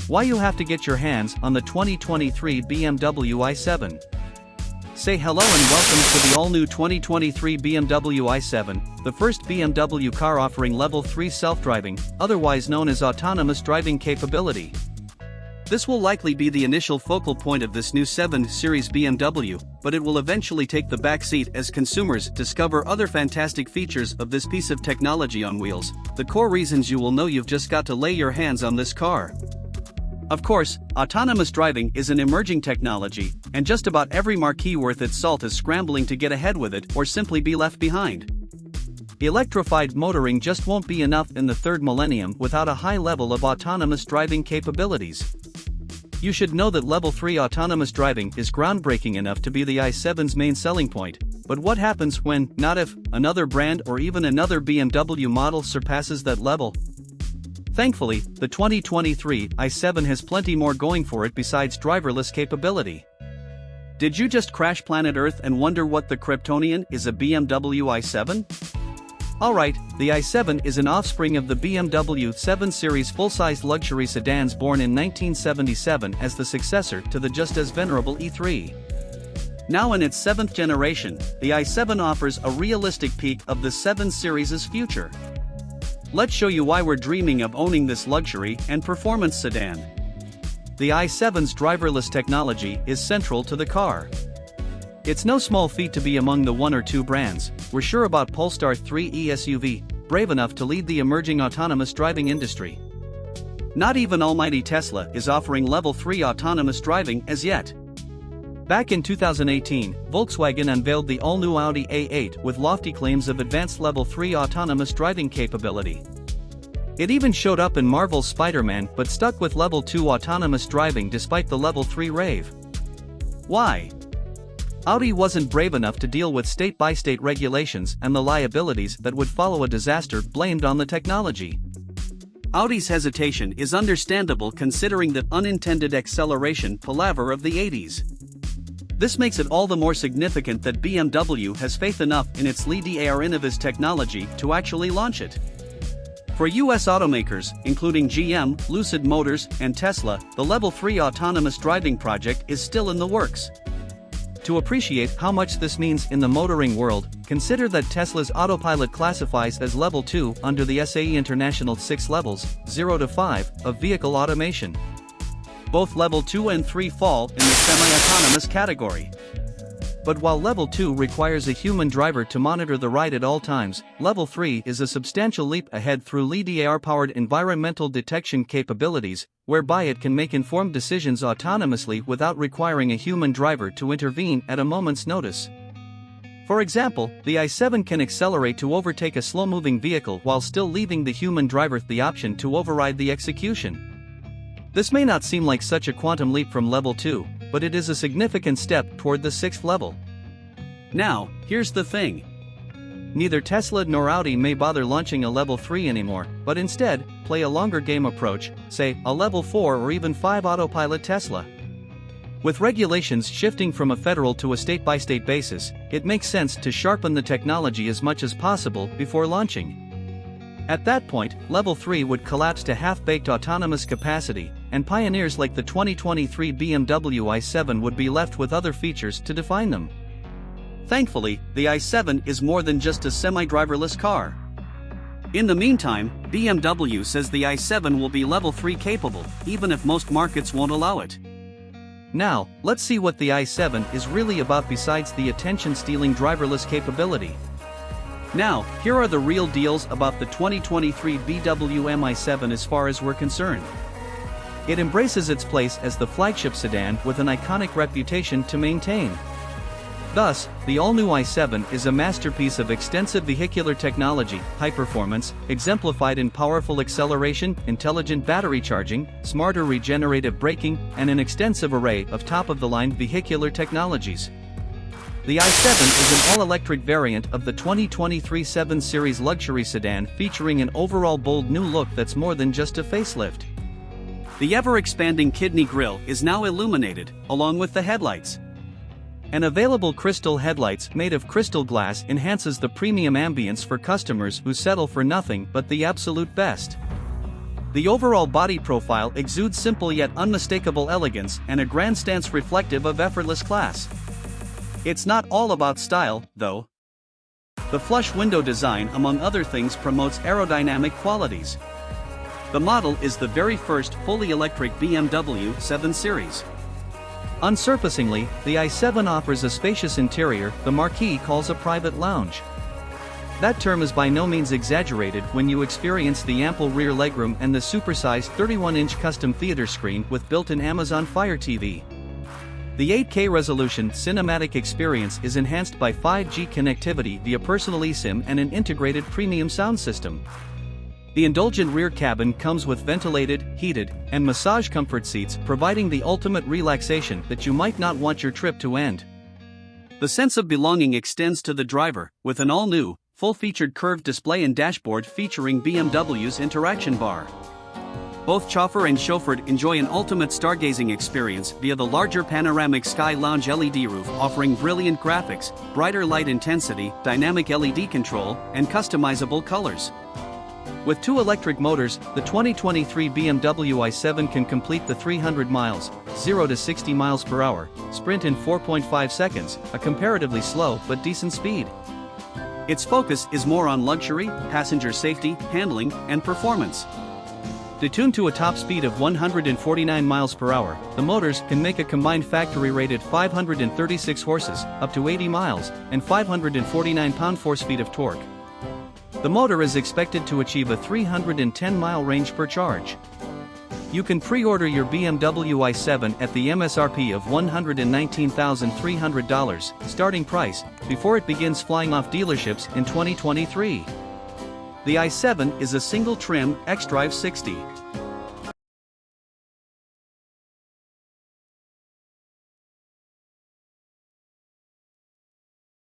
Why you have to get your hands on the 2023 BMW i7. Say hello and welcome to the all-new 2023 BMW i7, the first BMW car offering Level 3 self-driving, otherwise known as autonomous driving capability. This will likely be the initial focal point of this new 7 Series BMW, but it will eventually take the backseat as consumers discover other fantastic features of this piece of technology on wheels, the core reasons you will know you've just got to lay your hands on this car. Of course, autonomous driving is an emerging technology, and just about every marquee worth its salt is scrambling to get ahead with it or simply be left behind. Electrified motoring just won't be enough in the third millennium without a high level of autonomous driving capabilities. You should know that Level 3 autonomous driving is groundbreaking enough to be the i7's main selling point, but what happens when, not if, another brand or even another BMW model surpasses that level? Thankfully, the 2023 i7 has plenty more going for it besides driverless capability. Did you just crash planet Earth and wonder what the Kryptonian is a BMW i7? Alright, the i7 is an offspring of the BMW 7 Series full-sized luxury sedans born in 1977 as the successor to the just as venerable E3. Now in its 7th generation, the i7 offers a realistic peek of the 7 Series' future. Let's show you why we're dreaming of owning this luxury and performance sedan. The i7's driverless technology is central to the car. It's no small feat to be among the 1 or 2 brands, we're sure about Polestar 3 SUV, brave enough to lead the emerging autonomous driving industry. Not even almighty Tesla is offering Level 3 autonomous driving as yet. Back in 2018, Volkswagen unveiled the all-new Audi A8 with lofty claims of advanced Level 3 autonomous driving capability. It even showed up in Marvel's Spider-Man but stuck with Level 2 autonomous driving despite the Level 3 rave. Why? Audi wasn't brave enough to deal with state-by-state regulations and the liabilities that would follow a disaster blamed on the technology. Audi's hesitation is understandable considering the unintended acceleration palaver of the 80s. This makes it all the more significant that BMW has faith enough in its LiDAR innovative technology to actually launch it. For US automakers, including GM, Lucid Motors, and Tesla, the Level 3 autonomous driving project is still in the works. To appreciate how much this means in the motoring world, consider that Tesla's autopilot classifies as Level 2 under the SAE International 6 levels, 0 to 5, of vehicle automation. Both Level 2 and 3 fall in the semi-autonomous category. But while Level 2 requires a human driver to monitor the ride at all times, Level 3 is a substantial leap ahead through LiDAR-powered environmental detection capabilities, whereby it can make informed decisions autonomously without requiring a human driver to intervene at a moment's notice. For example, the i7 can accelerate to overtake a slow-moving vehicle while still leaving the human driver the option to override the execution. This may not seem like such a quantum leap from Level 2, but it is a significant step toward the 6th level. Now, here's the thing. Neither Tesla nor Audi may bother launching a Level 3 anymore, but instead, play a longer game approach, say, a Level 4 or even 5 autopilot Tesla. With regulations shifting from a federal to a state-by-state basis, it makes sense to sharpen the technology as much as possible before launching. At that point, Level 3 would collapse to half-baked autonomous capacity, and pioneers like the 2023 BMW i7 would be left with other features to define them. Thankfully, the i7 is more than just a semi-driverless car. In the meantime, BMW says the i7 will be Level 3 capable, even if most markets won't allow it. Now, let's see what the i7 is really about besides the attention-stealing driverless capability. Now, here are the real deals about the 2023 BMW i7 as far as we're concerned. It embraces its place as the flagship sedan with an iconic reputation to maintain. Thus, the all-new i7 is a masterpiece of extensive vehicular technology, high performance, exemplified in powerful acceleration, intelligent battery charging, smarter regenerative braking, and an extensive array of top-of-the-line vehicular technologies. The i7 is an all-electric variant of the 2023 7 Series luxury sedan featuring an overall bold new look that's more than just a facelift. The ever-expanding kidney grille is now illuminated, along with the headlights. An available crystal headlights made of crystal glass enhances the premium ambience for customers who settle for nothing but the absolute best. The overall body profile exudes simple yet unmistakable elegance and a grand stance reflective of effortless class. It's not all about style, though. The flush window design, among other things, promotes aerodynamic qualities. The model is the very first fully electric BMW 7 Series. Unsurprisingly, the i7 offers a spacious interior the marquee calls a private lounge. That term is by no means exaggerated when you experience the ample rear legroom and the supersized 31-inch custom theater screen with built-in Amazon Fire TV. The 8K resolution cinematic experience is enhanced by 5G connectivity via personal eSIM and an integrated premium sound system. The indulgent rear cabin comes with ventilated, heated, and massage comfort seats, providing the ultimate relaxation that you might not want your trip to end. The sense of belonging extends to the driver, with an all-new, full-featured curved display and dashboard featuring BMW's interaction bar. Both chauffeur and chauffeured enjoy an ultimate stargazing experience via the larger panoramic Sky Lounge LED roof, offering brilliant graphics, brighter light intensity, dynamic LED control, and customizable colors. With 2 electric motors, the 2023 BMW i7 can complete the 300 miles, 0 to 60 miles per hour, sprint in 4.5 seconds, a comparatively slow but decent speed. Its focus is more on luxury, passenger safety, handling, and performance. Detuned to a top speed of 149 miles per hour, the motors can make a combined factory-rated 536 horses, up to 80 miles, and 549 pound-force-feet of torque. The motor is expected to achieve a 310-mile range per charge. You can pre-order your BMW i7 at the MSRP of $119,300 starting price, before it begins flying off dealerships in 2023. The i7 is a single-trim, xDrive 60.